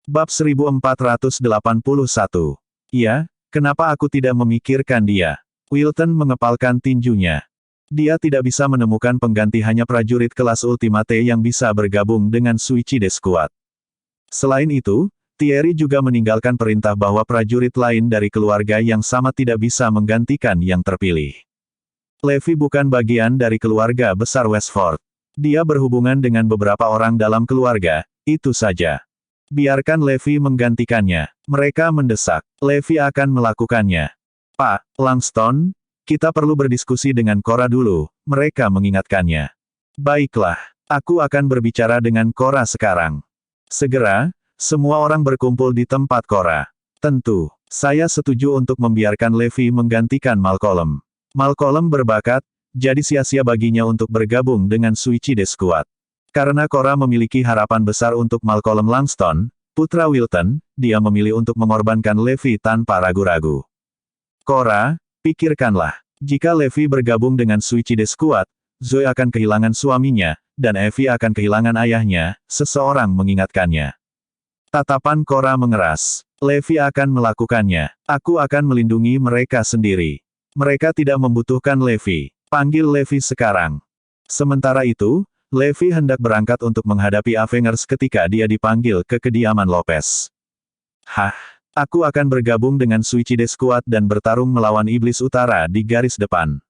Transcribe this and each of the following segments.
Bab 1481. Ya, kenapa aku tidak memikirkan dia? Wilton mengepalkan tinjunya. Dia tidak bisa menemukan pengganti, hanya prajurit kelas Ultimate yang bisa bergabung dengan Suicide Squad. Selain itu, Thierry juga meninggalkan perintah bahwa prajurit lain dari keluarga yang sama tidak bisa menggantikan yang terpilih. Levi bukan bagian dari keluarga besar Westford. Dia berhubungan dengan beberapa orang dalam keluarga, itu saja. Biarkan Levi menggantikannya. Mereka mendesak. Levi akan melakukannya. Pak Langston, kita perlu berdiskusi dengan Cora dulu, mereka mengingatkannya. Baiklah, aku akan berbicara dengan Cora sekarang. Segera, semua orang berkumpul di tempat Cora. Tentu, saya setuju untuk membiarkan Levi menggantikan Malcolm. Malcolm berbakat, jadi sia-sia baginya untuk bergabung dengan Suicide Squad. Karena Cora memiliki harapan besar untuk Malcolm Langston, putra Wilton, dia memilih untuk mengorbankan Levi tanpa ragu-ragu. Cora, pikirkanlah, jika Levi bergabung dengan Suicide Squad, Zoe akan kehilangan suaminya, dan Evie akan kehilangan ayahnya, seseorang mengingatkannya. Tatapan Cora mengeras. Levi akan melakukannya. Aku akan melindungi mereka sendiri. Mereka tidak membutuhkan Levi. Panggil Levi sekarang. Sementara itu, Levi hendak berangkat untuk menghadapi Avengers ketika dia dipanggil ke kediaman Lopez. Hah, aku akan bergabung dengan Suicide Squad dan bertarung melawan Iblis Utara di garis depan.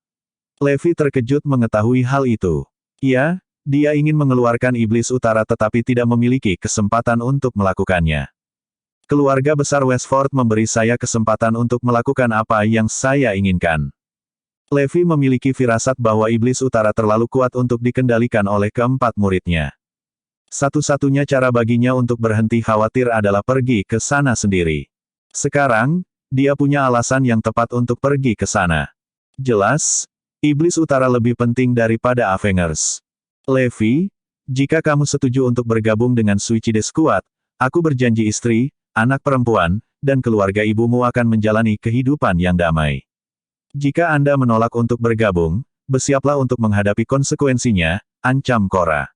Levi terkejut mengetahui hal itu. Ya, dia ingin mengeluarkan Iblis Utara tetapi tidak memiliki kesempatan untuk melakukannya. Keluarga besar Westford memberi saya kesempatan untuk melakukan apa yang saya inginkan. Levi memiliki firasat bahwa Iblis Utara terlalu kuat untuk dikendalikan oleh keempat muridnya. Satu-satunya cara baginya untuk berhenti khawatir adalah pergi ke sana sendiri. Sekarang, dia punya alasan yang tepat untuk pergi ke sana. Jelas, Iblis Utara lebih penting daripada Avengers. Levi, jika kamu setuju untuk bergabung dengan Suicide Squad, aku berjanji istri, anak perempuan, dan keluarga ibumu akan menjalani kehidupan yang damai. Jika Anda menolak untuk bergabung, bersiaplah untuk menghadapi konsekuensinya, ancam Cora.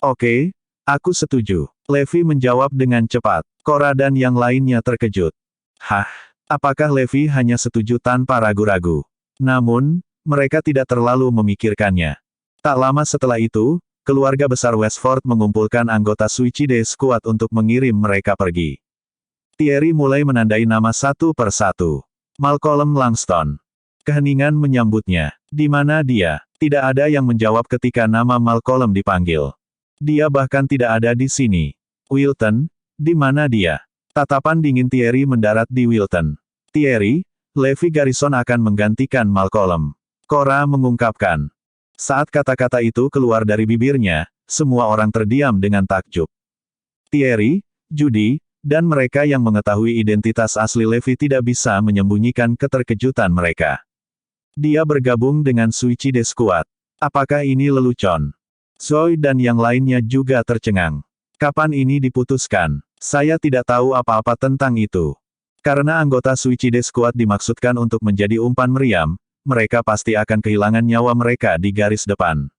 Oke, aku setuju. Levi menjawab dengan cepat. Cora dan yang lainnya terkejut. Hah, apakah Levi hanya setuju tanpa ragu-ragu? Namun, mereka tidak terlalu memikirkannya. Tak lama setelah itu, keluarga besar Westford mengumpulkan anggota Suicide Squad untuk mengirim mereka pergi. Thierry mulai menandai nama satu per satu. Malcolm Langston. Keheningan menyambutnya. Di mana dia? Tidak ada yang menjawab ketika nama Malcolm dipanggil. Dia bahkan tidak ada di sini. Wilton, di mana dia? Tatapan dingin Thierry mendarat di Wilton. Thierry, Levi Garrison akan menggantikan Malcolm. Cora mengungkapkan. Saat kata-kata itu keluar dari bibirnya, semua orang terdiam dengan takjub. Thierry, Judy, dan mereka yang mengetahui identitas asli Levi tidak bisa menyembunyikan keterkejutan mereka. Dia bergabung dengan Suicide Squad. Apakah ini lelucon? Zoe dan yang lainnya juga tercengang. Kapan ini diputuskan? Saya tidak tahu apa-apa tentang itu. Karena anggota Suicide Squad dimaksudkan untuk menjadi umpan meriam, mereka pasti akan kehilangan nyawa mereka di garis depan.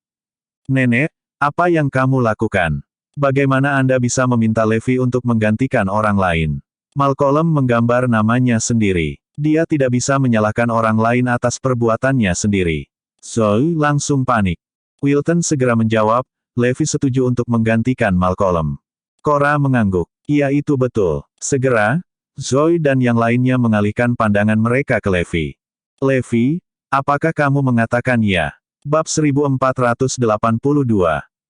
Nenek, apa yang kamu lakukan? Bagaimana Anda bisa meminta Levi untuk menggantikan orang lain? Malcolm menggambar namanya sendiri. Dia tidak bisa menyalahkan orang lain atas perbuatannya sendiri. Zoe langsung panik. Wilton segera menjawab, Levi setuju untuk menggantikan Malcolm. Cora mengangguk. Iya itu betul. Segera, Zoe dan yang lainnya mengalihkan pandangan mereka ke Levi. Levi, apakah kamu mengatakan ya? Bab 1482.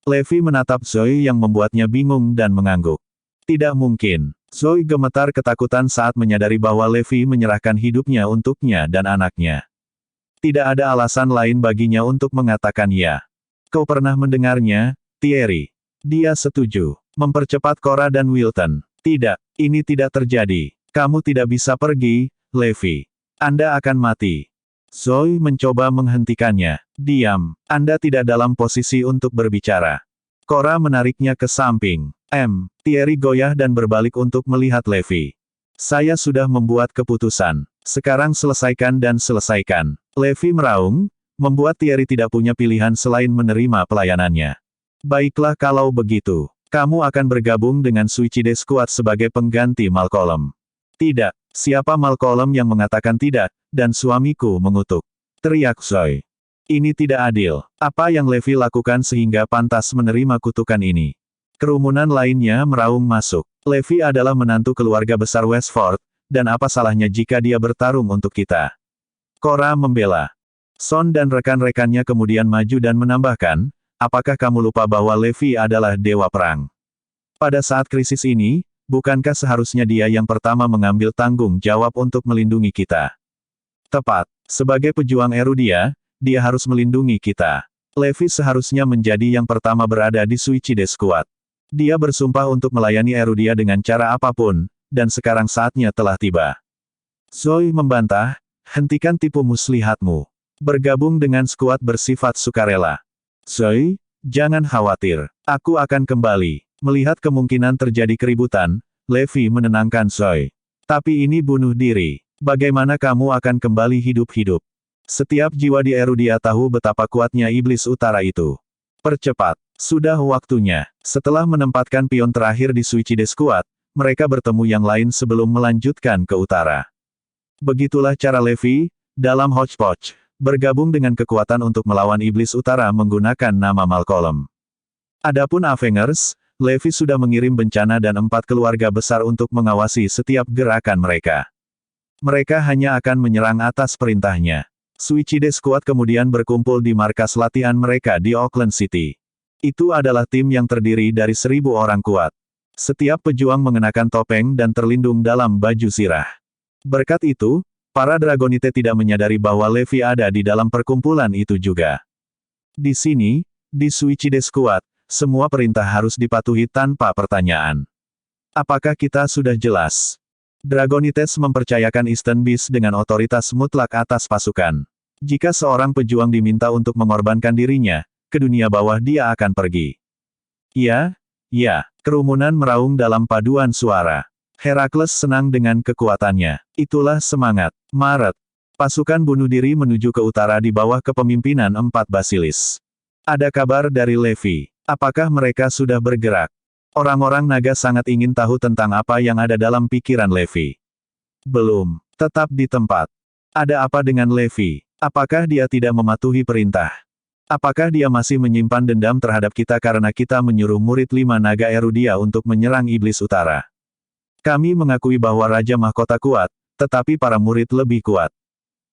Levi menatap Zoe yang membuatnya bingung dan mengangguk. Tidak mungkin. Zoe gemetar ketakutan saat menyadari bahwa Levi menyerahkan hidupnya untuknya dan anaknya. Tidak ada alasan lain baginya untuk mengatakan ya. Kau pernah mendengarnya, Thierry? Dia setuju. Mempercepat Cora dan Wilton. Tidak, ini tidak terjadi. Kamu tidak bisa pergi, Levi. Anda akan mati. Zoe mencoba menghentikannya. Diam. Anda tidak dalam posisi untuk berbicara. Cora menariknya ke samping. Thierry goyah dan berbalik untuk melihat Levi. Saya sudah membuat keputusan. Sekarang selesaikan dan selesaikan. Levi meraung, membuat Thierry tidak punya pilihan selain menerima pelayanannya. Baiklah kalau begitu. Kamu akan bergabung dengan Suicide Squad sebagai pengganti Malcolm. Tidak, siapa Malcolm yang mengatakan tidak, dan suamiku mengutuk. Teriak Zoe. Ini tidak adil. Apa yang Levi lakukan sehingga pantas menerima kutukan ini? Kerumunan lainnya meraung masuk. Levi adalah menantu keluarga besar Westford, dan apa salahnya jika dia bertarung untuk kita? Cora membela. Son dan rekan-rekannya kemudian maju dan menambahkan, apakah kamu lupa bahwa Levi adalah dewa perang? Pada saat krisis ini, bukankah seharusnya dia yang pertama mengambil tanggung jawab untuk melindungi kita? Tepat, sebagai pejuang Erudia, dia harus melindungi kita. Levi seharusnya menjadi yang pertama berada di Suicide Squad. Dia bersumpah untuk melayani Erudia dengan cara apapun, dan sekarang saatnya telah tiba. Zoe membantah, hentikan tipu muslihatmu. Bergabung dengan skuad bersifat sukarela. Zoe, jangan khawatir. Aku akan kembali. Melihat kemungkinan terjadi keributan, Levi menenangkan Zoe. Tapi ini bunuh diri. Bagaimana kamu akan kembali hidup-hidup? Setiap jiwa di Erudia tahu betapa kuatnya iblis utara itu. Percepat. Sudah waktunya. Setelah menempatkan pion terakhir di Suicide Squad, mereka bertemu yang lain sebelum melanjutkan ke utara. Begitulah cara Levi, dalam Hodgepodge, bergabung dengan kekuatan untuk melawan iblis utara menggunakan nama Malcolm. Adapun Avengers, Levi sudah mengirim bencana dan 4 keluarga besar untuk mengawasi setiap gerakan mereka. Mereka hanya akan menyerang atas perintahnya. Suicide Squad kemudian berkumpul di markas latihan mereka di Oakland City. Itu adalah tim yang terdiri dari 1.000 orang kuat. Setiap pejuang mengenakan topeng dan terlindung dalam baju zirah. Berkat itu, para Dragonite tidak menyadari bahwa Levi ada di dalam perkumpulan itu juga. Di sini, di Suicide Squad, semua perintah harus dipatuhi tanpa pertanyaan. Apakah kita sudah jelas? Dragonites mempercayakan Eastern Beast dengan otoritas mutlak atas pasukan. Jika seorang pejuang diminta untuk mengorbankan dirinya, ke dunia bawah dia akan pergi. Ya, kerumunan meraung dalam paduan suara. Herakles senang dengan kekuatannya. Itulah semangat. Maret. Pasukan bunuh diri menuju ke utara di bawah kepemimpinan 4 basilis. Ada kabar dari Levi. Apakah mereka sudah bergerak? Orang-orang naga sangat ingin tahu tentang apa yang ada dalam pikiran Levi. Belum. Tetap di tempat. Ada apa dengan Levi? Apakah dia tidak mematuhi perintah? Apakah dia masih menyimpan dendam terhadap kita karena kita menyuruh murid 5 naga Erudia untuk menyerang iblis utara? Kami mengakui bahwa Raja Mahkota kuat, tetapi para murid lebih kuat.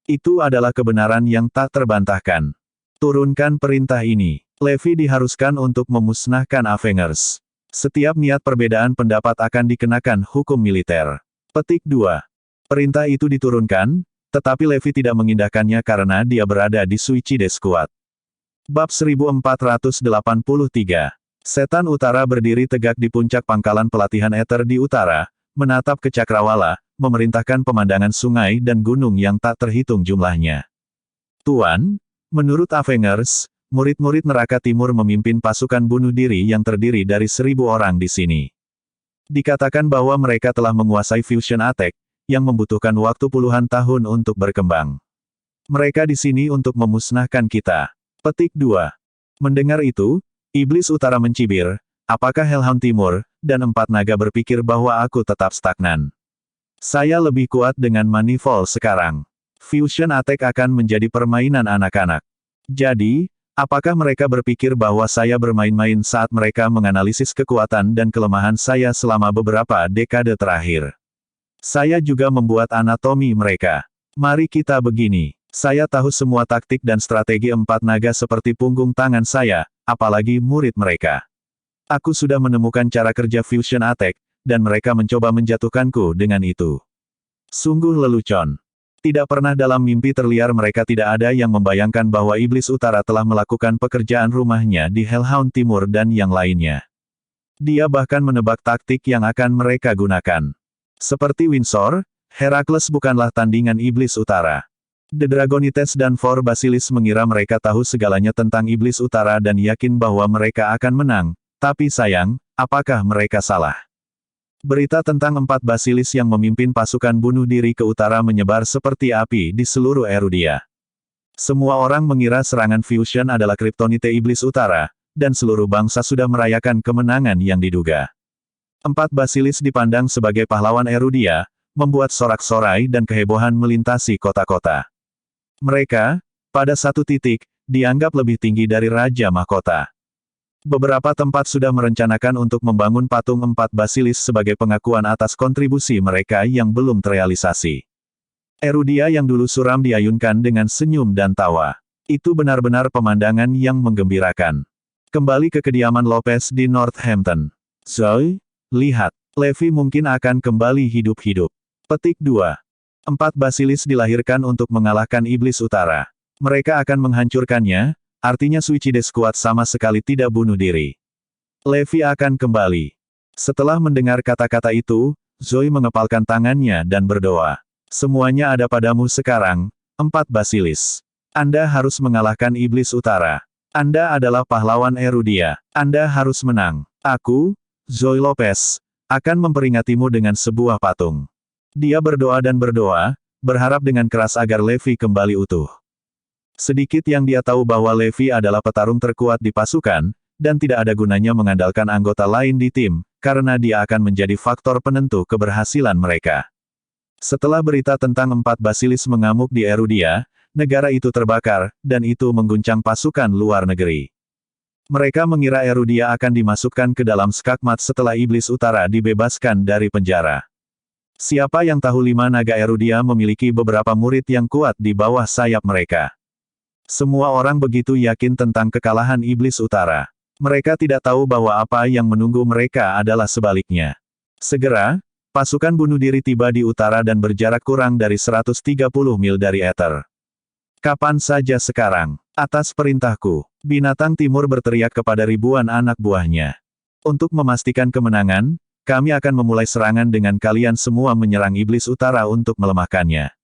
Itu adalah kebenaran yang tak terbantahkan. Turunkan perintah ini. Levi diharuskan untuk memusnahkan Avengers. Setiap niat perbedaan pendapat akan dikenakan hukum militer. Petik 2. Perintah itu diturunkan, tetapi Levi tidak mengindahkannya karena dia berada di Suicide Squad. Bab 1483. Setan Utara berdiri tegak di puncak pangkalan pelatihan Ether di utara, menatap ke cakrawala, memerintahkan pemandangan sungai dan gunung yang tak terhitung jumlahnya. Tuan, menurut Avengers, murid-murid neraka timur memimpin pasukan bunuh diri yang terdiri dari 1.000 orang di sini. Dikatakan bahwa mereka telah menguasai fusion attack, yang membutuhkan waktu puluhan tahun untuk berkembang. Mereka di sini untuk memusnahkan kita. Petik 2. Mendengar itu, iblis utara mencibir, apakah Hellhound Timur, dan 4 naga berpikir bahwa aku tetap stagnan. Saya lebih kuat dengan Manifold sekarang. Fusion attack akan menjadi permainan anak-anak. Jadi, apakah mereka berpikir bahwa saya bermain-main saat mereka menganalisis kekuatan dan kelemahan saya selama beberapa dekade terakhir? Saya juga membuat anatomi mereka. Mari kita begini. Saya tahu semua taktik dan strategi 4 naga seperti punggung tangan saya, apalagi murid mereka. Aku sudah menemukan cara kerja fusion attack, dan mereka mencoba menjatuhkanku dengan itu. Sungguh lelucon. Tidak pernah dalam mimpi terliar mereka tidak ada yang membayangkan bahwa iblis utara telah melakukan pekerjaan rumahnya di Hellhound Timur dan yang lainnya. Dia bahkan menebak taktik yang akan mereka gunakan. Seperti Windsor, Herakles bukanlah tandingan iblis utara. The Dragonites dan 4 Basilis mengira mereka tahu segalanya tentang iblis utara dan yakin bahwa mereka akan menang, tapi sayang, apakah mereka salah? Berita tentang 4 Basilis yang memimpin pasukan bunuh diri ke utara menyebar seperti api di seluruh Erudia. Semua orang mengira serangan fusion adalah Kryptonite iblis utara, dan seluruh bangsa sudah merayakan kemenangan yang diduga. 4 basilis dipandang sebagai pahlawan Erudia, membuat sorak-sorai dan kehebohan melintasi kota-kota. Mereka, pada satu titik, dianggap lebih tinggi dari Raja Mahkota. Beberapa tempat sudah merencanakan untuk membangun patung 4 basilis sebagai pengakuan atas kontribusi mereka yang belum terrealisasi. Erudia yang dulu suram diayunkan dengan senyum dan tawa. Itu benar-benar pemandangan yang menggembirakan. Kembali ke kediaman Lopez di Northampton. Zoe, lihat, Levi mungkin akan kembali hidup-hidup. Petik 2. 4 basilis dilahirkan untuk mengalahkan Iblis Utara. Mereka akan menghancurkannya, artinya Suicide Squad sama sekali tidak bunuh diri. Levi akan kembali. Setelah mendengar kata-kata itu, Zoe mengepalkan tangannya dan berdoa. Semuanya ada padamu sekarang, 4 basilis. Anda harus mengalahkan Iblis Utara. Anda adalah pahlawan Erudia. Anda harus menang. Aku, Zoe Lopez, akan memperingatimu dengan sebuah patung. Dia berdoa dan berdoa, berharap dengan keras agar Levi kembali utuh. Sedikit yang dia tahu bahwa Levi adalah petarung terkuat di pasukan, dan tidak ada gunanya mengandalkan anggota lain di tim, karena dia akan menjadi faktor penentu keberhasilan mereka. Setelah berita tentang 4 basilis mengamuk di Erudia, negara itu terbakar, dan itu mengguncang pasukan luar negeri. Mereka mengira Erudia akan dimasukkan ke dalam skakmat setelah Iblis Utara dibebaskan dari penjara. Siapa yang tahu 5 naga Erudia memiliki beberapa murid yang kuat di bawah sayap mereka. Semua orang begitu yakin tentang kekalahan Iblis Utara. Mereka tidak tahu bahwa apa yang menunggu mereka adalah sebaliknya. Segera, pasukan bunuh diri tiba di utara dan berjarak kurang dari 130 mil dari Ether. Kapan saja sekarang, atas perintahku, binatang timur berteriak kepada ribuan anak buahnya. Untuk memastikan kemenangan, kami akan memulai serangan dengan kalian semua menyerang Iblis Utara untuk melemahkannya.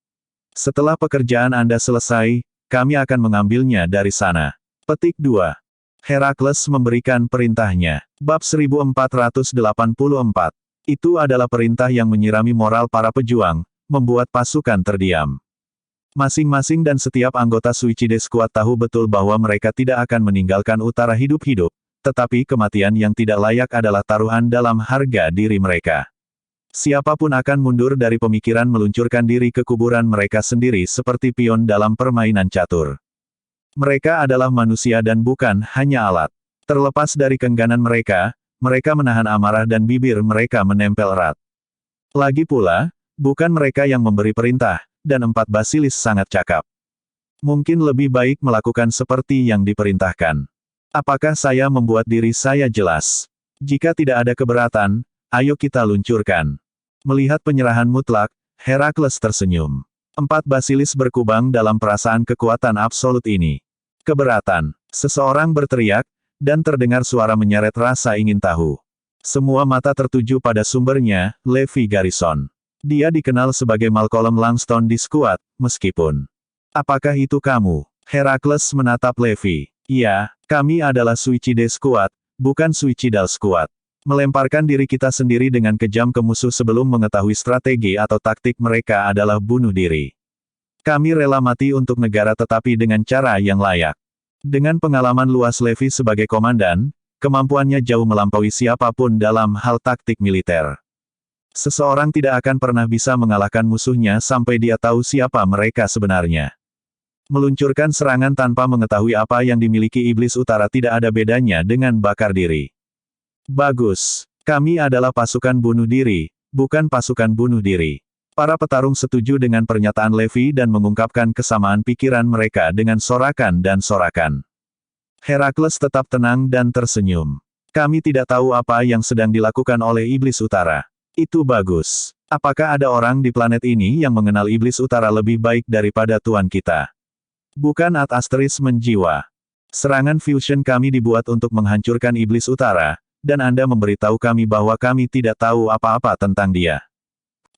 Setelah pekerjaan Anda selesai, kami akan mengambilnya dari sana. Petik 2. Herakles memberikan perintahnya. Bab 1484. Itu adalah perintah yang menyirami moral para pejuang, membuat pasukan terdiam. Masing-masing dan setiap anggota Suicide Squad tahu betul bahwa mereka tidak akan meninggalkan utara hidup-hidup, tetapi kematian yang tidak layak adalah taruhan dalam harga diri mereka. Siapapun akan mundur dari pemikiran meluncurkan diri ke kuburan mereka sendiri seperti pion dalam permainan catur. Mereka adalah manusia dan bukan hanya alat. Terlepas dari keengganan mereka, mereka menahan amarah dan bibir mereka menempel erat. Lagi pula, bukan mereka yang memberi perintah, dan 4 basilis sangat cakap. Mungkin lebih baik melakukan seperti yang diperintahkan. Apakah saya membuat diri saya jelas? Jika tidak ada keberatan, ayo kita luncurkan. Melihat penyerahan mutlak, Herakles tersenyum. 4 basilis berkubang dalam perasaan kekuatan absolut ini. Keberatan. Seseorang berteriak, dan terdengar suara menyeret rasa ingin tahu. Semua mata tertuju pada sumbernya, Levi Garrison. Dia dikenal sebagai Malcolm Langston di skuad, meskipun. Apakah itu kamu? Herakles menatap Levi. Ya, kami adalah Suicide Squad, bukan Suicidal Squad. Melemparkan diri kita sendiri dengan kejam ke musuh sebelum mengetahui strategi atau taktik mereka adalah bunuh diri. Kami rela mati untuk negara tetapi dengan cara yang layak. Dengan pengalaman luas Levi sebagai komandan, kemampuannya jauh melampaui siapapun dalam hal taktik militer. Seseorang tidak akan pernah bisa mengalahkan musuhnya sampai dia tahu siapa mereka sebenarnya. Meluncurkan serangan tanpa mengetahui apa yang dimiliki Iblis Utara tidak ada bedanya dengan bakar diri. Bagus. Kami adalah pasukan bunuh diri, bukan pasukan bunuh diri. Para petarung setuju dengan pernyataan Levi dan mengungkapkan kesamaan pikiran mereka dengan sorakan dan sorakan. Herakles tetap tenang dan tersenyum. Kami tidak tahu apa yang sedang dilakukan oleh Iblis Utara. Itu bagus. Apakah ada orang di planet ini yang mengenal Iblis Utara lebih baik daripada Tuan kita? Bukan Ad Asteris menjiwa. Serangan fusion kami dibuat untuk menghancurkan Iblis Utara, dan Anda memberitahu kami bahwa kami tidak tahu apa-apa tentang dia.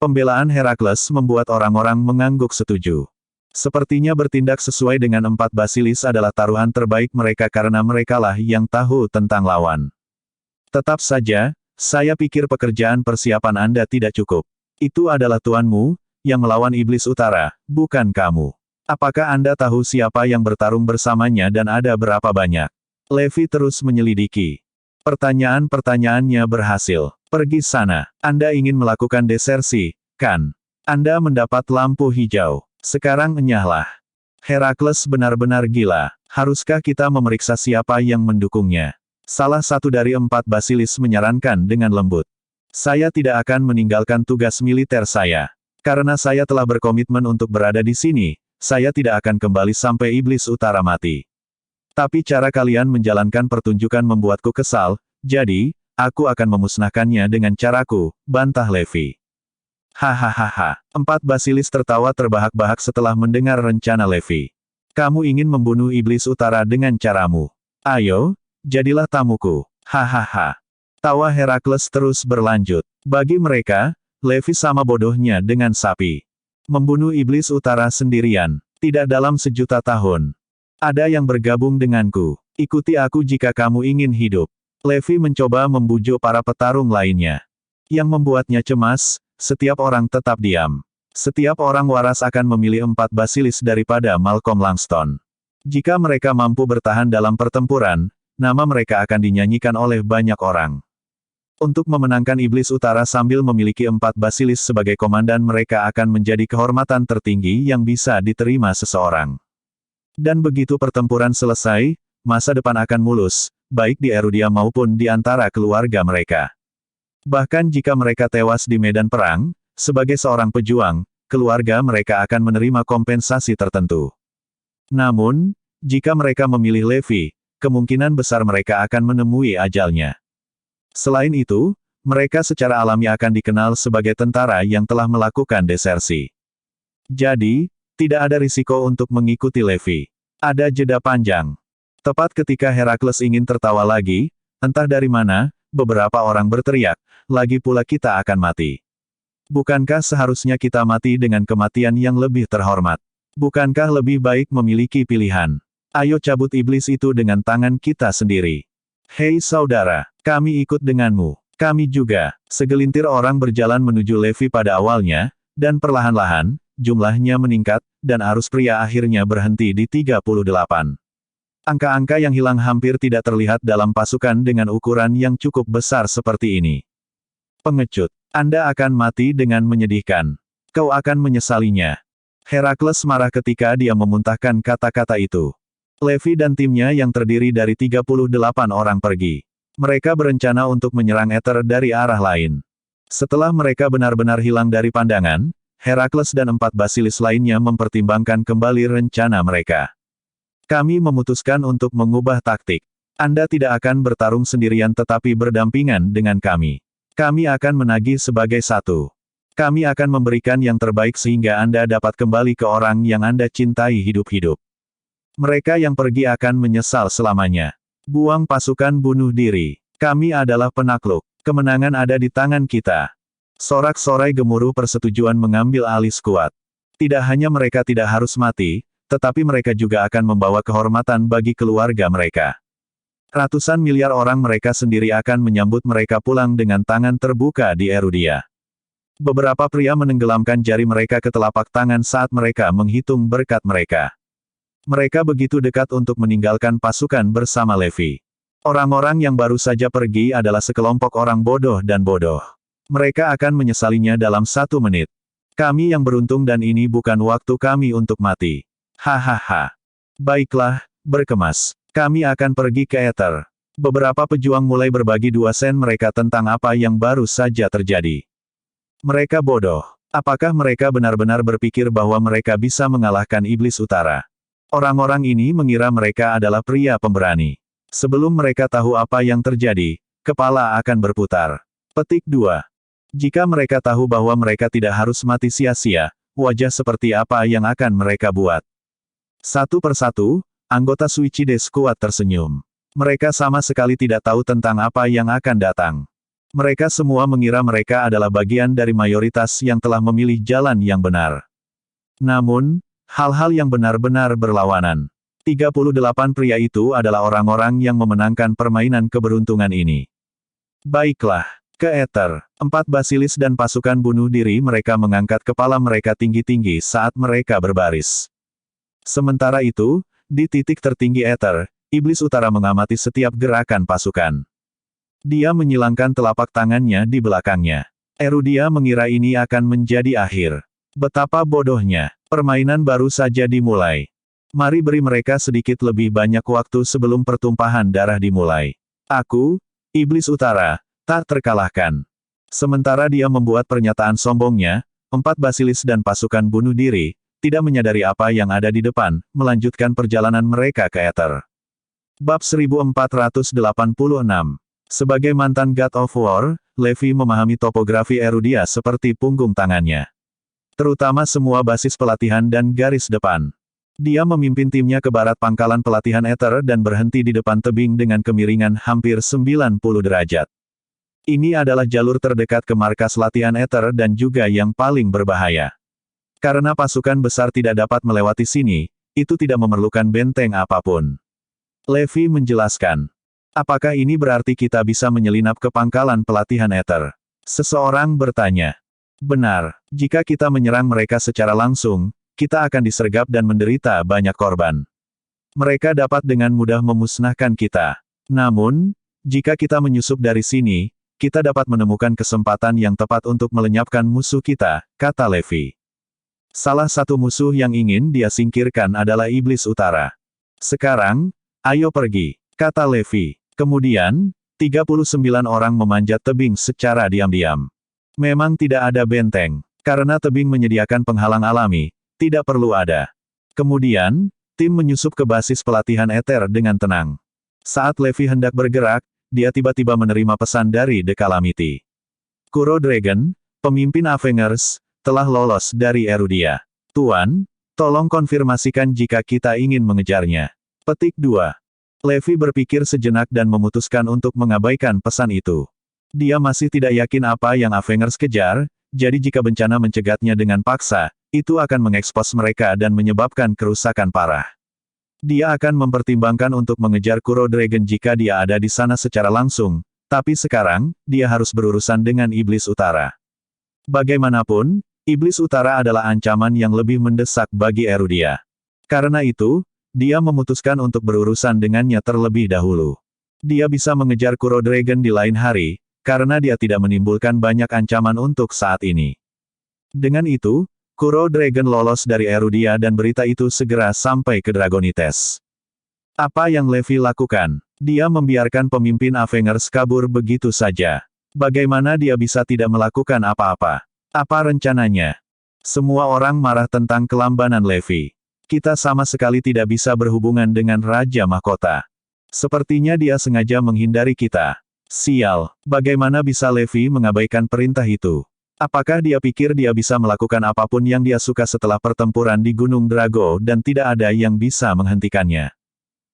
Pembelaan Herakles membuat orang-orang mengangguk setuju. Sepertinya bertindak sesuai dengan 4 basilis adalah taruhan terbaik mereka karena merekalah yang tahu tentang lawan. Tetap saja, saya pikir pekerjaan persiapan Anda tidak cukup. Itu adalah tuanmu, yang melawan Iblis Utara, bukan kamu. Apakah Anda tahu siapa yang bertarung bersamanya dan ada berapa banyak? Levi terus menyelidiki. Pertanyaan-pertanyaannya berhasil. Pergi sana. Anda ingin melakukan desersi, kan? Anda mendapat lampu hijau. Sekarang enyahlah. Herakles benar-benar gila. Haruskah kita memeriksa siapa yang mendukungnya? Salah satu dari 4 basilis menyarankan dengan lembut. Saya tidak akan meninggalkan tugas militer saya. Karena saya telah berkomitmen untuk berada di sini, saya tidak akan kembali sampai iblis utara mati. Tapi cara kalian menjalankan pertunjukan membuatku kesal, jadi, aku akan memusnahkannya dengan caraku, bantah Levi. Hahaha. 4 basilis tertawa terbahak-bahak setelah mendengar rencana Levi. Kamu ingin membunuh iblis utara dengan caramu. Ayo, jadilah tamuku. Hahaha. Tawa Herakles terus berlanjut. Bagi mereka, Levi sama bodohnya dengan sapi. Membunuh iblis utara sendirian. Tidak dalam sejuta tahun. Ada yang bergabung denganku. Ikuti aku jika kamu ingin hidup. Levi mencoba membujuk para petarung lainnya. Yang membuatnya cemas, setiap orang tetap diam. Setiap orang waras akan memilih 4 basilis daripada Malcolm Langston. Jika mereka mampu bertahan dalam pertempuran, nama mereka akan dinyanyikan oleh banyak orang. Untuk memenangkan iblis utara sambil memiliki 4 basilis sebagai komandan mereka akan menjadi kehormatan tertinggi yang bisa diterima seseorang. Dan begitu pertempuran selesai, masa depan akan mulus, baik di Erudia maupun di antara keluarga mereka. Bahkan jika mereka tewas di medan perang, sebagai seorang pejuang, keluarga mereka akan menerima kompensasi tertentu. Namun, jika mereka memilih Levi, kemungkinan besar mereka akan menemui ajalnya. Selain itu, mereka secara alami akan dikenal sebagai tentara yang telah melakukan desersi. Jadi, tidak ada risiko untuk mengikuti Levi. Ada jeda panjang. Tepat ketika Herakles ingin tertawa lagi, entah dari mana, beberapa orang berteriak, lagi pula kita akan mati. Bukankah seharusnya kita mati dengan kematian yang lebih terhormat? Bukankah lebih baik memiliki pilihan? Ayo cabut iblis itu dengan tangan kita sendiri. Hei saudara, kami ikut denganmu. Kami juga. Segelintir orang berjalan menuju Levi pada awalnya, dan perlahan-lahan, jumlahnya meningkat, dan arus pria akhirnya berhenti di 38. Angka-angka yang hilang hampir tidak terlihat dalam pasukan dengan ukuran yang cukup besar seperti ini. Pengecut. Anda akan mati dengan menyedihkan. Kau akan menyesalinya. Herakles marah ketika dia memuntahkan kata-kata itu. Levi dan timnya yang terdiri dari 38 orang pergi. Mereka berencana untuk menyerang Ether dari arah lain. Setelah mereka benar-benar hilang dari pandangan, Herakles dan 4 basilis lainnya mempertimbangkan kembali rencana mereka. Kami memutuskan untuk mengubah taktik. Anda tidak akan bertarung sendirian tetapi berdampingan dengan kami. Kami akan menagih sebagai satu. Kami akan memberikan yang terbaik sehingga Anda dapat kembali ke orang yang Anda cintai hidup-hidup. Mereka yang pergi akan menyesal selamanya. Buang pasukan bunuh diri. Kami adalah penakluk. Kemenangan ada di tangan kita. Sorak-sorai gemuruh persetujuan mengambil alih skuad. Tidak hanya mereka tidak harus mati, tetapi mereka juga akan membawa kehormatan bagi keluarga mereka. Ratusan miliar orang mereka sendiri akan menyambut mereka pulang dengan tangan terbuka di Erudia. Beberapa pria menenggelamkan jari mereka ke telapak tangan saat mereka menghitung berkat mereka. Mereka begitu dekat untuk meninggalkan pasukan bersama Levi. Orang-orang yang baru saja pergi adalah sekelompok orang bodoh dan bodoh. Mereka akan menyesalinya dalam 1 menit. Kami yang beruntung dan ini bukan waktu kami untuk mati. Hahaha. Baiklah, berkemas. Kami akan pergi ke Ether. Beberapa pejuang mulai berbagi 2 sen mereka tentang apa yang baru saja terjadi. Mereka bodoh. Apakah mereka benar-benar berpikir bahwa mereka bisa mengalahkan iblis utara? Orang-orang ini mengira mereka adalah pria pemberani. Sebelum mereka tahu apa yang terjadi, kepala akan berputar. Petik 2. Jika mereka tahu bahwa mereka tidak harus mati sia-sia, wajah seperti apa yang akan mereka buat? Satu persatu, anggota Suicide Squad tersenyum. Mereka sama sekali tidak tahu tentang apa yang akan datang. Mereka semua mengira mereka adalah bagian dari mayoritas yang telah memilih jalan yang benar. Namun, hal-hal yang benar-benar berlawanan. 38 pria itu adalah orang-orang yang memenangkan permainan keberuntungan ini. Baiklah. Ke Ether, 4 basilis dan pasukan bunuh diri mereka mengangkat kepala mereka tinggi-tinggi saat mereka berbaris. Sementara itu, di titik tertinggi Ether, Iblis Utara mengamati setiap gerakan pasukan. Dia menyilangkan telapak tangannya di belakangnya. Erudia mengira ini akan menjadi akhir. Betapa bodohnya. Permainan baru saja dimulai. Mari beri mereka sedikit lebih banyak waktu sebelum pertumpahan darah dimulai. Aku, Iblis Utara, tak terkalahkan. Sementara dia membuat pernyataan sombongnya, 4 basilis dan pasukan bunuh diri, tidak menyadari apa yang ada di depan, melanjutkan perjalanan mereka ke Ether. Bab 1486. Sebagai mantan God of War, Levi memahami topografi Erudia seperti punggung tangannya. Terutama semua basis pelatihan dan garis depan. Dia memimpin timnya ke barat pangkalan pelatihan Ether dan berhenti di depan tebing dengan kemiringan hampir 90 derajat. Ini adalah jalur terdekat ke markas latihan Ether dan juga yang paling berbahaya. Karena pasukan besar tidak dapat melewati sini, itu tidak memerlukan benteng apapun. Levi menjelaskan. Apakah ini berarti kita bisa menyelinap ke pangkalan pelatihan Ether? Seseorang bertanya. Benar, jika kita menyerang mereka secara langsung, kita akan disergap dan menderita banyak korban. Mereka dapat dengan mudah memusnahkan kita. Namun, jika kita menyusup dari sini, kita dapat menemukan kesempatan yang tepat untuk melenyapkan musuh kita, kata Levi. Salah satu musuh yang ingin dia singkirkan adalah Iblis Utara. Sekarang, ayo pergi, kata Levi. Kemudian, 39 orang memanjat tebing secara diam-diam. Memang tidak ada benteng, karena tebing menyediakan penghalang alami, tidak perlu ada. Kemudian, tim menyusup ke basis pelatihan Ether dengan tenang. Saat Levi hendak bergerak, dia tiba-tiba menerima pesan dari The Calamity. Kuro Dragon, pemimpin Avengers, telah lolos dari Erudia. Tuan, tolong konfirmasikan jika kita ingin mengejarnya. Petik 2. Levi berpikir sejenak dan memutuskan untuk mengabaikan pesan itu. Dia masih tidak yakin apa yang Avengers kejar, jadi jika bencana mencegatnya dengan paksa, itu akan mengekspos mereka dan menyebabkan kerusakan parah. Dia akan mempertimbangkan untuk mengejar Kuro Dragon jika dia ada di sana secara langsung, tapi sekarang, dia harus berurusan dengan Iblis Utara. Bagaimanapun, Iblis Utara adalah ancaman yang lebih mendesak bagi Erudia. Karena itu, dia memutuskan untuk berurusan dengannya terlebih dahulu. Dia bisa mengejar Kuro Dragon di lain hari, karena dia tidak menimbulkan banyak ancaman untuk saat ini. Dengan itu, Kuro Dragon lolos dari Erudia dan berita itu segera sampai ke Dragonites. Apa yang Levi lakukan? Dia membiarkan pemimpin Avengers kabur begitu saja. Bagaimana dia bisa tidak melakukan apa-apa? Apa rencananya? Semua orang marah tentang kelambanan Levi. Kita sama sekali tidak bisa berhubungan dengan Raja Mahkota. Sepertinya dia sengaja menghindari kita. Sial, bagaimana bisa Levi mengabaikan perintah itu? Apakah dia pikir dia bisa melakukan apapun yang dia suka setelah pertempuran di Gunung Drago dan tidak ada yang bisa menghentikannya?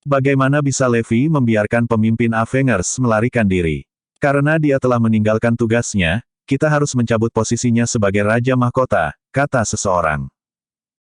Bagaimana bisa Levi membiarkan pemimpin Avengers melarikan diri? Karena dia telah meninggalkan tugasnya, kita harus mencabut posisinya sebagai Raja Mahkota, kata seseorang.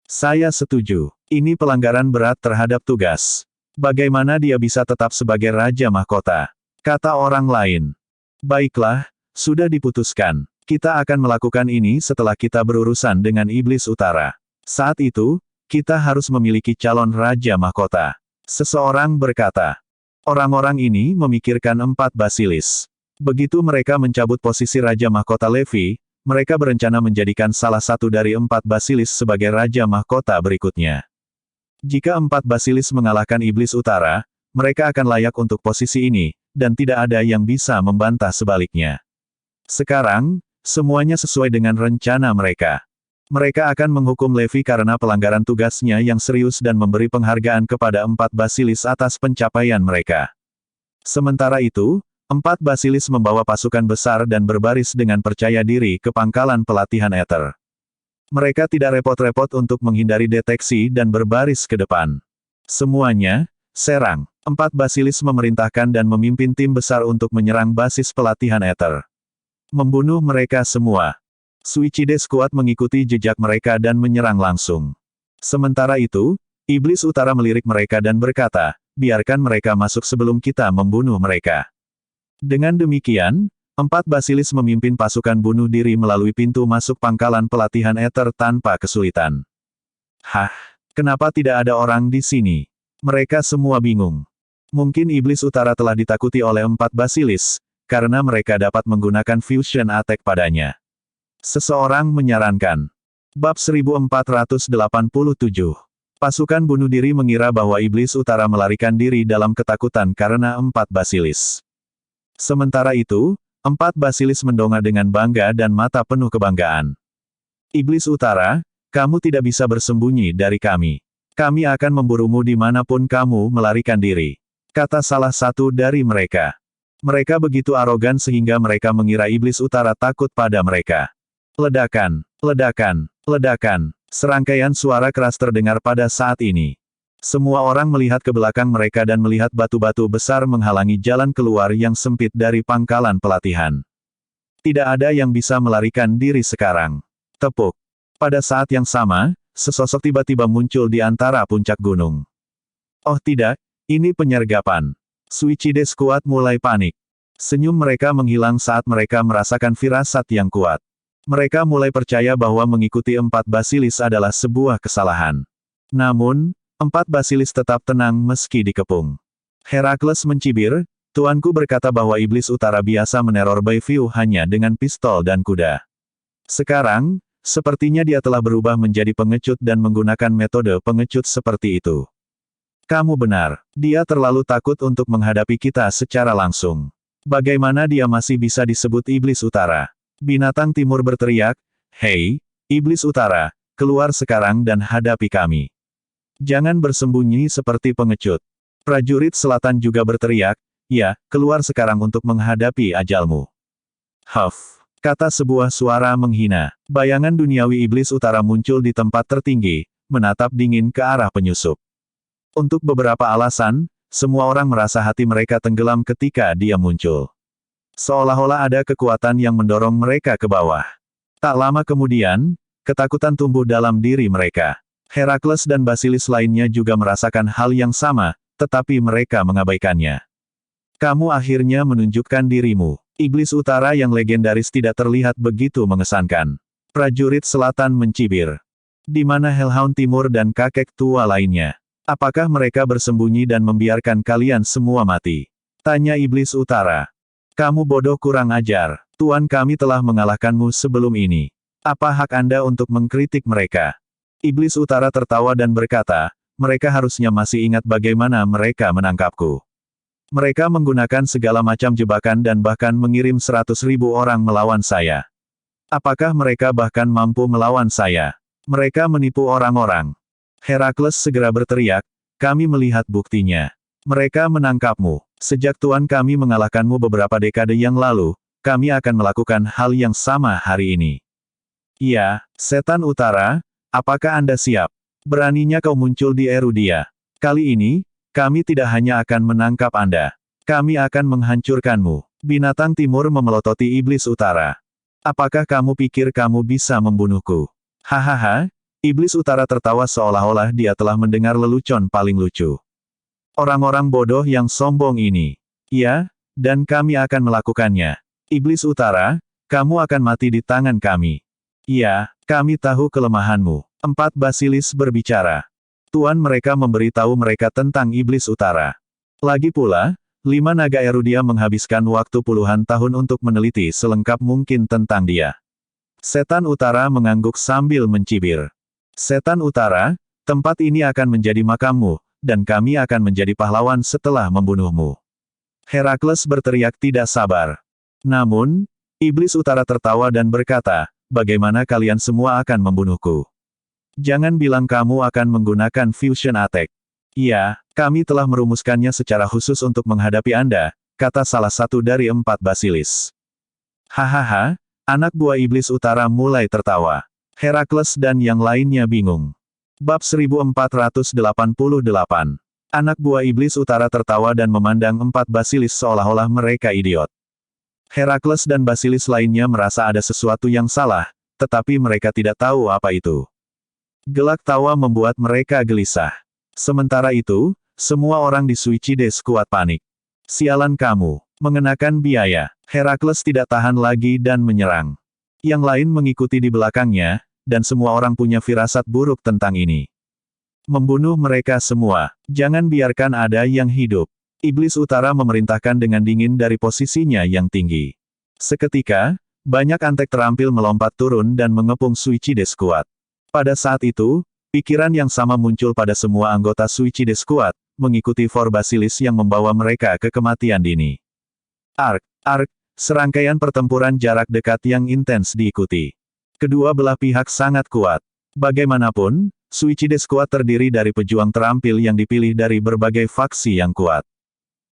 Saya setuju. Ini pelanggaran berat terhadap tugas. Bagaimana dia bisa tetap sebagai Raja Mahkota? Kata orang lain. Baiklah, sudah diputuskan. Kita akan melakukan ini setelah kita berurusan dengan Iblis Utara. Saat itu, kita harus memiliki calon Raja Mahkota. Seseorang berkata. Orang-orang ini memikirkan 4 basilis. Begitu mereka mencabut posisi Raja Mahkota Levi, mereka berencana menjadikan salah satu dari 4 basilis sebagai Raja Mahkota berikutnya. Jika 4 basilis mengalahkan Iblis Utara, mereka akan layak untuk posisi ini, dan tidak ada yang bisa membantah sebaliknya. Sekarang, semuanya sesuai dengan rencana mereka. Mereka akan menghukum Levi karena pelanggaran tugasnya yang serius dan memberi penghargaan kepada 4 basilis atas pencapaian mereka. Sementara itu, 4 basilis membawa pasukan besar dan berbaris dengan percaya diri ke pangkalan pelatihan Ether. Mereka tidak repot-repot untuk menghindari deteksi dan berbaris ke depan. Semuanya, serang. 4 basilis memerintahkan dan memimpin tim besar untuk menyerang basis pelatihan Ether. Membunuh mereka semua. Suicide Squad mengikuti jejak mereka dan menyerang langsung. Sementara itu, Iblis Utara melirik mereka dan berkata, biarkan mereka masuk sebelum kita membunuh mereka. Dengan demikian, 4 basilis memimpin pasukan bunuh diri melalui pintu masuk pangkalan pelatihan Ether tanpa kesulitan. Hah? Kenapa tidak ada orang di sini? Mereka semua bingung. Mungkin iblis utara telah ditakuti oleh 4 basilis, karena mereka dapat menggunakan fusion attack padanya. Seseorang menyarankan. Bab 1487. Pasukan bunuh diri mengira bahwa iblis utara melarikan diri dalam ketakutan karena 4 basilis. Sementara itu, 4 basilis mendongak dengan bangga dan mata penuh kebanggaan. Iblis utara, kamu tidak bisa bersembunyi dari kami. Kami akan memburumu dimanapun kamu melarikan diri, kata salah satu dari mereka. Mereka begitu arogan sehingga mereka mengira iblis utara takut pada mereka. Ledakan, ledakan, ledakan. Serangkaian suara keras terdengar pada saat ini. Semua orang melihat ke belakang mereka dan melihat batu-batu besar menghalangi jalan keluar yang sempit dari pangkalan pelatihan. Tidak ada yang bisa melarikan diri sekarang. Tepuk. Pada saat yang sama, sesosok tiba-tiba muncul di antara puncak gunung. Oh tidak, ini penyergapan. Suicide Squad mulai panik. Senyum mereka menghilang saat mereka merasakan firasat yang kuat. Mereka mulai percaya bahwa mengikuti 4 basilis adalah sebuah kesalahan. Namun, 4 basilis tetap tenang meski dikepung. Herakles mencibir, tuanku berkata bahwa iblis utara biasa meneror Bayview hanya dengan pistol dan kuda. Sekarang, sepertinya dia telah berubah menjadi pengecut dan menggunakan metode pengecut seperti itu. Kamu benar, dia terlalu takut untuk menghadapi kita secara langsung. Bagaimana dia masih bisa disebut iblis utara? Binatang timur berteriak, "Hei, iblis utara, keluar sekarang dan hadapi kami. Jangan bersembunyi seperti pengecut." Prajurit selatan juga berteriak, "Ya, keluar sekarang untuk menghadapi ajalmu." Huff, kata sebuah suara menghina. Bayangan duniawi iblis utara muncul di tempat tertinggi, menatap dingin ke arah penyusup. Untuk beberapa alasan, semua orang merasa hati mereka tenggelam ketika dia muncul. Seolah-olah ada kekuatan yang mendorong mereka ke bawah. Tak lama kemudian, ketakutan tumbuh dalam diri mereka. Herakles dan basilis lainnya juga merasakan hal yang sama, tetapi mereka mengabaikannya. Kamu akhirnya menunjukkan dirimu. Iblis utara yang legendaris tidak terlihat begitu mengesankan. Prajurit selatan mencibir. Di mana Hellhound Timur dan kakek tua lainnya? Apakah mereka bersembunyi dan membiarkan kalian semua mati? Tanya iblis utara. Kamu bodoh kurang ajar. Tuan kami telah mengalahkanmu sebelum ini. Apa hak Anda untuk mengkritik mereka? Iblis utara tertawa dan berkata, mereka harusnya masih ingat bagaimana mereka menangkapku. Mereka menggunakan segala macam jebakan dan bahkan mengirim 100.000 orang melawan saya. Apakah mereka bahkan mampu melawan saya? Mereka menipu orang-orang. Herakles segera berteriak, kami melihat buktinya. Mereka menangkapmu. Sejak tuan kami mengalahkanmu beberapa dekade yang lalu, kami akan melakukan hal yang sama hari ini. Ya, setan utara, apakah Anda siap? Beraninya kau muncul di Erudia. Kali ini, kami tidak hanya akan menangkap Anda. Kami akan menghancurkanmu. Binatang timur memelototi iblis utara. Apakah kamu pikir kamu bisa membunuhku? Hahaha. Iblis utara tertawa seolah-olah dia telah mendengar lelucon paling lucu. Orang-orang bodoh yang sombong ini. Ya, dan kami akan melakukannya. Iblis utara, kamu akan mati di tangan kami. Ya, kami tahu kelemahanmu. 4 basilis berbicara. Tuan mereka memberitahu mereka tentang iblis utara. Lagi pula, 5 naga Erudia menghabiskan waktu puluhan tahun untuk meneliti selengkap mungkin tentang dia. Setan utara mengangguk sambil mencibir. Setan utara, tempat ini akan menjadi makammu, dan kami akan menjadi pahlawan setelah membunuhmu. Herakles berteriak tidak sabar. Namun, iblis utara tertawa dan berkata, bagaimana kalian semua akan membunuhku? Jangan bilang kamu akan menggunakan fusion attack. Iya, kami telah merumuskannya secara khusus untuk menghadapi Anda, kata salah satu dari 4 basilis. Hahaha, anak buah iblis utara mulai tertawa. Herakles dan yang lainnya bingung. Bab 1488. Anak buah iblis utara tertawa dan memandang 4 basilis seolah-olah mereka idiot. Herakles dan basilis lainnya merasa ada sesuatu yang salah, tetapi mereka tidak tahu apa itu. Gelak tawa membuat mereka gelisah. Sementara itu, semua orang di Suicide Squad panik. Sialan kamu, mengenakan biaya. Herakles tidak tahan lagi dan menyerang. Yang lain mengikuti di belakangnya, dan semua orang punya firasat buruk tentang ini. Membunuh mereka semua. Jangan biarkan ada yang hidup. Iblis Utara memerintahkan dengan dingin dari posisinya yang tinggi. Seketika, banyak antek terampil melompat turun dan mengepung Suicide Squad. Pada saat itu, pikiran yang sama muncul pada semua anggota Suicide Squad, mengikuti For Basilis yang membawa mereka ke kematian dini. Ark, serangkaian pertempuran jarak dekat yang intens diikuti. Kedua belah pihak sangat kuat. Bagaimanapun, Suicide Squad terdiri dari pejuang terampil yang dipilih dari berbagai faksi yang kuat.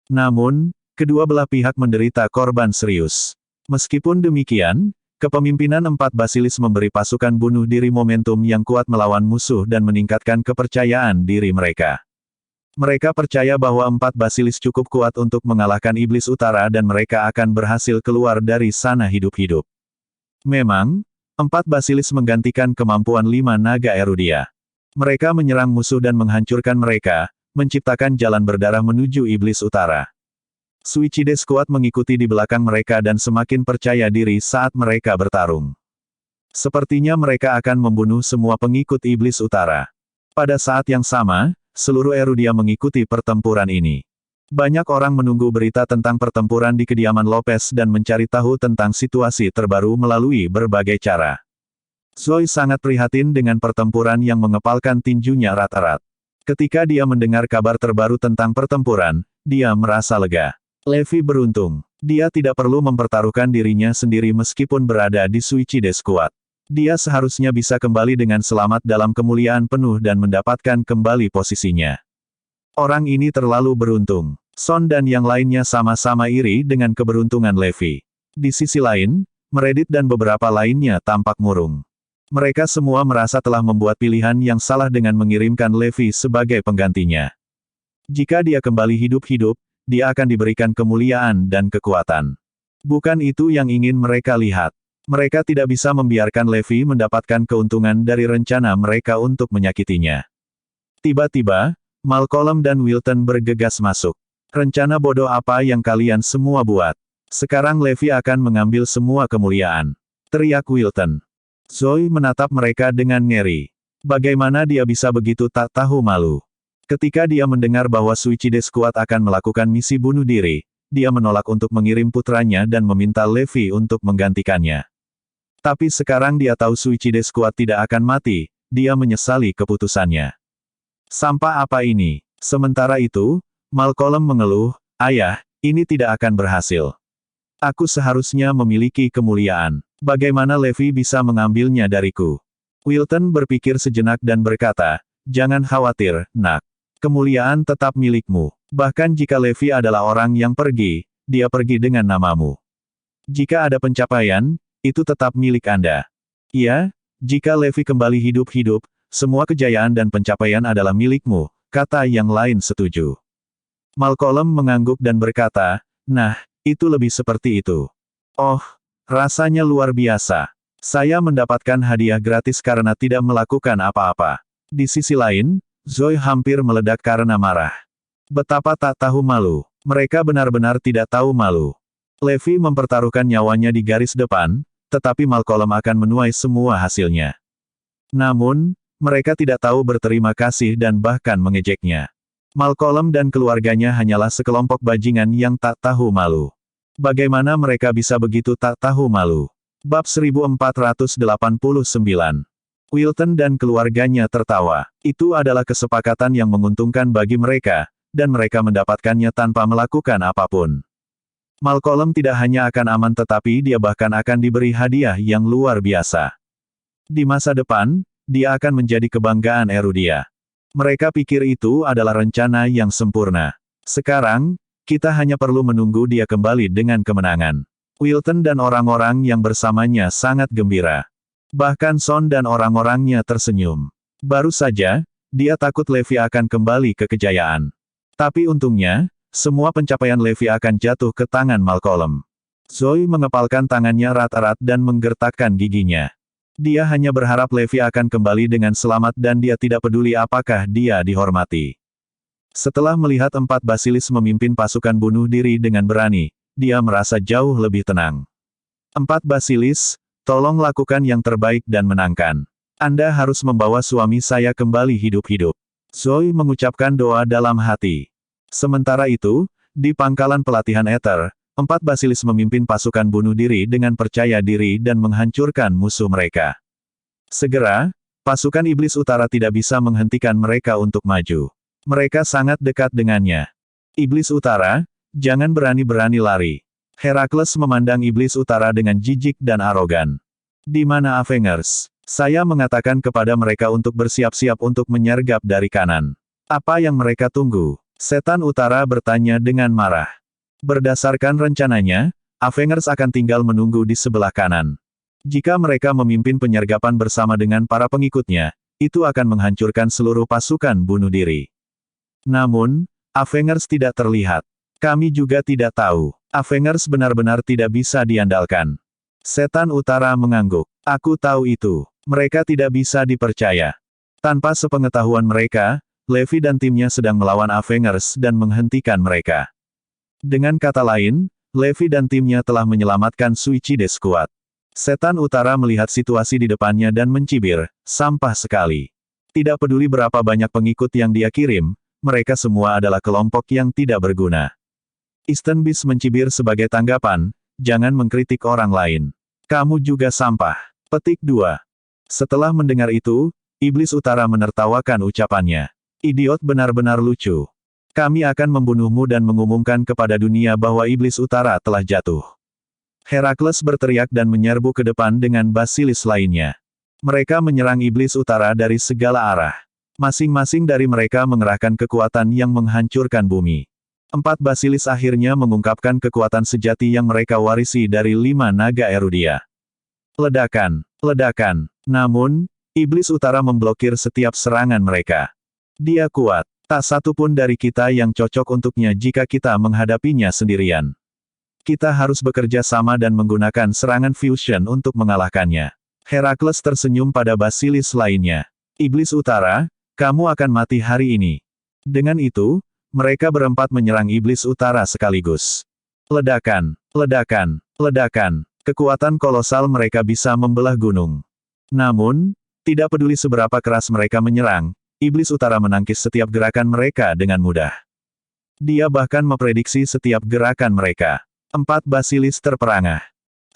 Namun, kedua belah pihak menderita korban serius. Meskipun demikian, kepemimpinan 4 Basilis memberi pasukan bunuh diri momentum yang kuat melawan musuh dan meningkatkan kepercayaan diri mereka. Mereka percaya bahwa 4 Basilis cukup kuat untuk mengalahkan Iblis Utara dan mereka akan berhasil keluar dari sana hidup-hidup. Memang, 4 Basilis menggantikan kemampuan 5 naga Erudia. Mereka menyerang musuh dan menghancurkan mereka, menciptakan jalan berdarah menuju Iblis Utara. Suicide Squad mengikuti di belakang mereka dan semakin percaya diri saat mereka bertarung. Sepertinya mereka akan membunuh semua pengikut Iblis Utara. Pada saat yang sama, seluruh Erudia mengikuti pertempuran ini. Banyak orang menunggu berita tentang pertempuran di kediaman Lopez dan mencari tahu tentang situasi terbaru melalui berbagai cara. Zoe sangat prihatin dengan pertempuran yang mengepalkan tinjunya erat-erat. Ketika dia mendengar kabar terbaru tentang pertempuran, dia merasa lega. Levi beruntung. Dia tidak perlu mempertaruhkan dirinya sendiri meskipun berada di Suicide Squad. Dia seharusnya bisa kembali dengan selamat dalam kemuliaan penuh dan mendapatkan kembali posisinya. Orang ini terlalu beruntung. Son dan yang lainnya sama-sama iri dengan keberuntungan Levi. Di sisi lain, Meredith dan beberapa lainnya tampak murung. Mereka semua merasa telah membuat pilihan yang salah dengan mengirimkan Levi sebagai penggantinya. Jika dia kembali hidup-hidup, dia akan diberikan kemuliaan dan kekuatan. Bukan itu yang ingin mereka lihat. Mereka tidak bisa membiarkan Levi mendapatkan keuntungan dari rencana mereka untuk menyakitinya. Tiba-tiba, Malcolm dan Wilton bergegas masuk. Rencana bodoh apa yang kalian semua buat? Sekarang Levi akan mengambil semua kemuliaan. Teriak Wilton. Zoe menatap mereka dengan ngeri. Bagaimana dia bisa begitu tak tahu malu? Ketika dia mendengar bahwa Suicide Squad akan melakukan misi bunuh diri, dia menolak untuk mengirim putranya dan meminta Levi untuk menggantikannya. Tapi sekarang dia tahu Suicide Squad tidak akan mati, dia menyesali keputusannya. Sampah apa ini? Sementara itu, Malcolm mengeluh, "Ayah, ini tidak akan berhasil. Aku seharusnya memiliki kemuliaan. Bagaimana Levi bisa mengambilnya dariku?" Wilton berpikir sejenak dan berkata, "Jangan khawatir, nak. Kemuliaan tetap milikmu. Bahkan jika Levi adalah orang yang pergi, dia pergi dengan namamu. Jika ada pencapaian, itu tetap milik Anda. Iya, jika Levi kembali hidup-hidup, semua kejayaan dan pencapaian adalah milikmu," kata yang lain setuju. Malcolm mengangguk dan berkata, "Nah, itu lebih seperti itu. Oh, rasanya luar biasa. Saya mendapatkan hadiah gratis karena tidak melakukan apa-apa." Di sisi lain, Zoe hampir meledak karena marah. Betapa tak tahu malu. Mereka benar-benar tidak tahu malu. Levi mempertaruhkan nyawanya di garis depan, tetapi Malcolm akan menuai semua hasilnya. Namun, mereka tidak tahu berterima kasih dan bahkan mengejeknya. Malcolm dan keluarganya hanyalah sekelompok bajingan yang tak tahu malu. Bagaimana mereka bisa begitu tak tahu malu? Bab 1489. Wilton dan keluarganya tertawa. Itu adalah kesepakatan yang menguntungkan bagi mereka, dan mereka mendapatkannya tanpa melakukan apapun. Malcolm tidak hanya akan aman tetapi dia bahkan akan diberi hadiah yang luar biasa. Di masa depan, dia akan menjadi kebanggaan Erudia. Mereka pikir itu adalah rencana yang sempurna. Sekarang, kita hanya perlu menunggu dia kembali dengan kemenangan. Wilton dan orang-orang yang bersamanya sangat gembira. Bahkan Son dan orang-orangnya tersenyum. Baru saja, dia takut Levi akan kembali ke kejayaan. Tapi untungnya, semua pencapaian Levi akan jatuh ke tangan Malcolm. Zoe mengepalkan tangannya erat-erat dan menggertakkan giginya. Dia hanya berharap Levi akan kembali dengan selamat dan dia tidak peduli apakah dia dihormati. Setelah melihat 4 Basilis memimpin pasukan bunuh diri dengan berani, dia merasa jauh lebih tenang. 4 Basilis, tolong lakukan yang terbaik dan menangkan. Anda harus membawa suami saya kembali hidup-hidup. Zoe mengucapkan doa dalam hati. Sementara itu, di pangkalan pelatihan Ether, 4 basilis memimpin pasukan bunuh diri dengan percaya diri dan menghancurkan musuh mereka. Segera, pasukan iblis utara tidak bisa menghentikan mereka untuk maju. Mereka sangat dekat dengannya. Iblis utara, jangan berani-berani lari. Herakles memandang iblis utara dengan jijik dan arogan. Di mana Avengers? Saya mengatakan kepada mereka untuk bersiap-siap untuk menyergap dari kanan. Apa yang mereka tunggu? Setan utara bertanya dengan marah. Berdasarkan rencananya, Avengers akan tinggal menunggu di sebelah kanan. Jika mereka memimpin penyergapan bersama dengan para pengikutnya, itu akan menghancurkan seluruh pasukan bunuh diri. Namun, Avengers tidak terlihat. Kami juga tidak tahu. Avengers benar-benar tidak bisa diandalkan. Setan utara mengangguk. Aku tahu itu. Mereka tidak bisa dipercaya. Tanpa sepengetahuan mereka, Levi dan timnya sedang melawan Avengers dan menghentikan mereka. Dengan kata lain, Levi dan timnya telah menyelamatkan Suicide Squad. Setan utara melihat situasi di depannya dan mencibir, sampah sekali. Tidak peduli berapa banyak pengikut yang dia kirim, mereka semua adalah kelompok yang tidak berguna. Eastern Beast mencibir sebagai tanggapan, jangan mengkritik orang lain. Kamu juga sampah. Petik 2. Setelah mendengar itu, Iblis Utara menertawakan ucapannya. Idiot benar-benar lucu. Kami akan membunuhmu dan mengumumkan kepada dunia bahwa Iblis Utara telah jatuh. Herakles berteriak dan menyerbu ke depan dengan basilis lainnya. Mereka menyerang Iblis Utara dari segala arah. Masing-masing dari mereka mengerahkan kekuatan yang menghancurkan bumi. 4 basilis akhirnya mengungkapkan kekuatan sejati yang mereka warisi dari 5 naga Erudia. Ledakan, ledakan. Namun, Iblis Utara memblokir setiap serangan mereka. Dia kuat. Tak satu pun dari kita yang cocok untuknya jika kita menghadapinya sendirian. Kita harus bekerja sama dan menggunakan serangan fusion untuk mengalahkannya. Herakles tersenyum pada basilis lainnya. Iblis Utara, kamu akan mati hari ini. Dengan itu, mereka berempat menyerang Iblis Utara sekaligus. Ledakan, ledakan, ledakan. Kekuatan kolosal mereka bisa membelah gunung. Namun, tidak peduli seberapa keras mereka menyerang, Iblis Utara menangkis setiap gerakan mereka dengan mudah. Dia bahkan memprediksi setiap gerakan mereka. 4 basilis terperangah.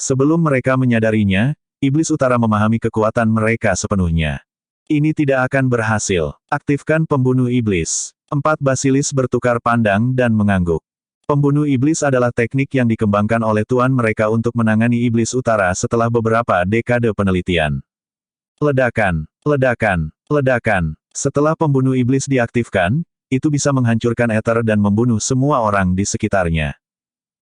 Sebelum mereka menyadarinya, Iblis Utara memahami kekuatan mereka sepenuhnya. Ini tidak akan berhasil. Aktifkan pembunuh iblis. 4 basilis bertukar pandang dan mengangguk. Pembunuh iblis adalah teknik yang dikembangkan oleh tuan mereka untuk menangani Iblis Utara setelah beberapa dekade penelitian. Ledakan, ledakan, ledakan. Setelah pembunuh iblis diaktifkan, itu bisa menghancurkan Ether dan membunuh semua orang di sekitarnya.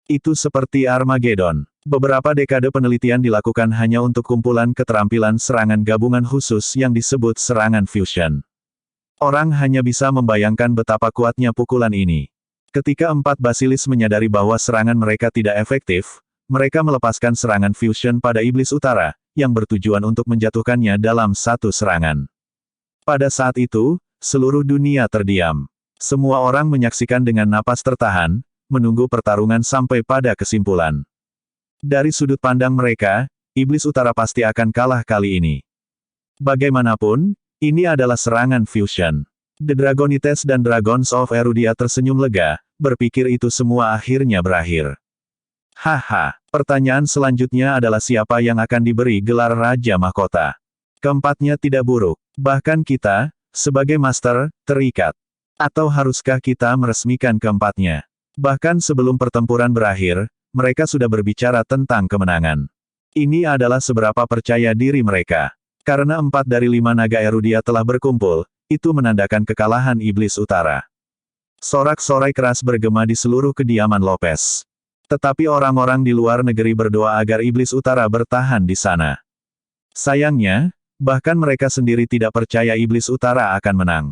Itu seperti Armageddon. Beberapa dekade penelitian dilakukan hanya untuk kumpulan keterampilan serangan gabungan khusus yang disebut serangan fusion. Orang hanya bisa membayangkan betapa kuatnya pukulan ini. Ketika 4 basilis menyadari bahwa serangan mereka tidak efektif, mereka melepaskan serangan fusion pada Iblis Utara, yang bertujuan untuk menjatuhkannya dalam satu serangan. Pada saat itu, seluruh dunia terdiam. Semua orang menyaksikan dengan napas tertahan, menunggu pertarungan sampai pada kesimpulan. Dari sudut pandang mereka, Iblis Utara pasti akan kalah kali ini. Bagaimanapun, ini adalah serangan fusion. The Dragonites dan Dragons of Erudia tersenyum lega, berpikir itu semua akhirnya berakhir. Haha, pertanyaan selanjutnya adalah siapa yang akan diberi gelar Raja Mahkota. Keempatnya tidak buruk, bahkan kita, sebagai Master, terikat. Atau haruskah kita meresmikan keempatnya? Bahkan sebelum pertempuran berakhir, mereka sudah berbicara tentang kemenangan. Ini adalah seberapa percaya diri mereka. Karena 4 dari 5 naga Erudia telah berkumpul, itu menandakan kekalahan Iblis Utara. Sorak-sorai keras bergema di seluruh kediaman Lopez. Tetapi orang-orang di luar negeri berdoa agar Iblis Utara bertahan di sana. Sayangnya, bahkan mereka sendiri tidak percaya Iblis Utara akan menang.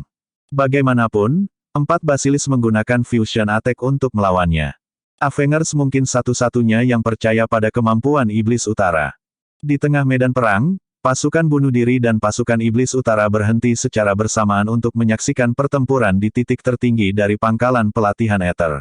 Bagaimanapun, 4 basilis menggunakan fusion attack untuk melawannya. Avengers mungkin satu-satunya yang percaya pada kemampuan Iblis Utara. Di tengah medan perang, pasukan bunuh diri dan pasukan Iblis Utara berhenti secara bersamaan untuk menyaksikan pertempuran di titik tertinggi dari pangkalan pelatihan Ether.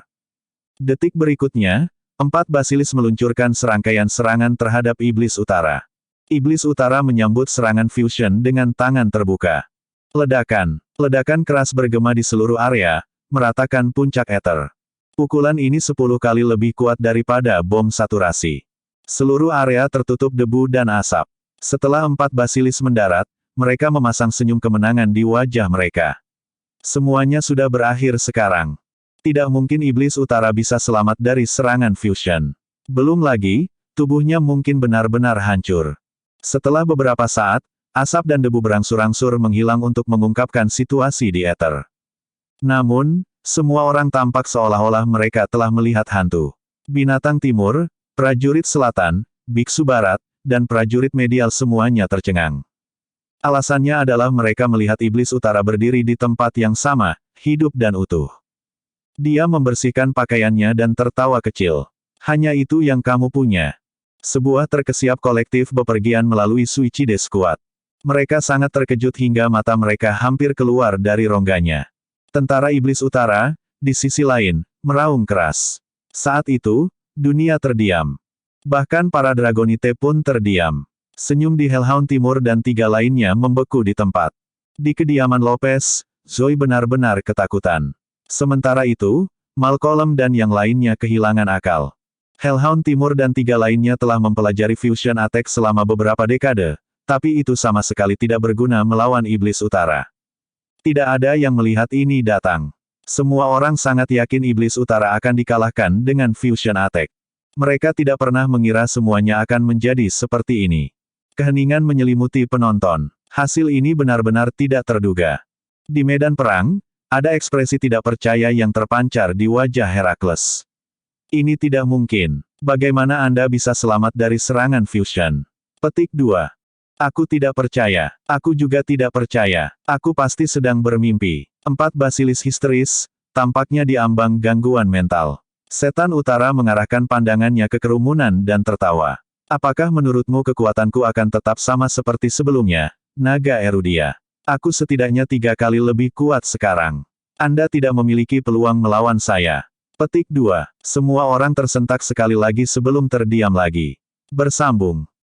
Detik berikutnya, 4 basilis meluncurkan serangkaian serangan terhadap Iblis Utara. Iblis Utara menyambut serangan fusion dengan tangan terbuka. Ledakan, ledakan keras bergema di seluruh area, meratakan puncak Ether. Pukulan ini 10 kali lebih kuat daripada bom saturasi. Seluruh area tertutup debu dan asap. Setelah 4 basilis mendarat, mereka memasang senyum kemenangan di wajah mereka. Semuanya sudah berakhir sekarang. Tidak mungkin iblis utara bisa selamat dari serangan fusion. Belum lagi, tubuhnya mungkin benar-benar hancur. Setelah beberapa saat, asap dan debu berangsur-angsur menghilang untuk mengungkapkan situasi di ether. Namun, semua orang tampak seolah-olah mereka telah melihat hantu. Binatang timur, prajurit selatan, biksu barat, dan prajurit medial semuanya tercengang. Alasannya adalah mereka melihat iblis utara berdiri di tempat yang sama, hidup dan utuh. Dia membersihkan pakaiannya dan tertawa kecil. Hanya itu yang kamu punya. Sebuah terkesiap kolektif bepergian melalui Suicide Squad. Mereka sangat terkejut hingga mata mereka hampir keluar dari rongganya. Tentara Iblis Utara, di sisi lain, meraung keras. Saat itu, dunia terdiam. Bahkan para Dragonite pun terdiam. Senyum di Hellhound Timur dan 3 lainnya membeku di tempat. Di kediaman Lopez, Zoe benar-benar ketakutan. Sementara itu, Malcolm dan yang lainnya kehilangan akal. Hellhound Timur dan 3 lainnya telah mempelajari Fusion Attack selama beberapa dekade, tapi itu sama sekali tidak berguna melawan Iblis Utara. Tidak ada yang melihat ini datang. Semua orang sangat yakin Iblis Utara akan dikalahkan dengan Fusion Attack. Mereka tidak pernah mengira semuanya akan menjadi seperti ini. Keheningan menyelimuti penonton. Hasil ini benar-benar tidak terduga. Di medan perang, ada ekspresi tidak percaya yang terpancar di wajah Herakles. Ini tidak mungkin. Bagaimana Anda bisa selamat dari serangan Fusion? Petik 2. Aku tidak percaya. Aku juga tidak percaya. Aku pasti sedang bermimpi. 4 basilis histeris, tampaknya diambang gangguan mental. Setan Utara mengarahkan pandangannya ke kerumunan dan tertawa. Apakah menurutmu kekuatanku akan tetap sama seperti sebelumnya, naga Erudia? Aku setidaknya 3 kali lebih kuat sekarang. Anda tidak memiliki peluang melawan saya. Petik 2. Semua orang tersentak sekali lagi sebelum terdiam lagi. Bersambung.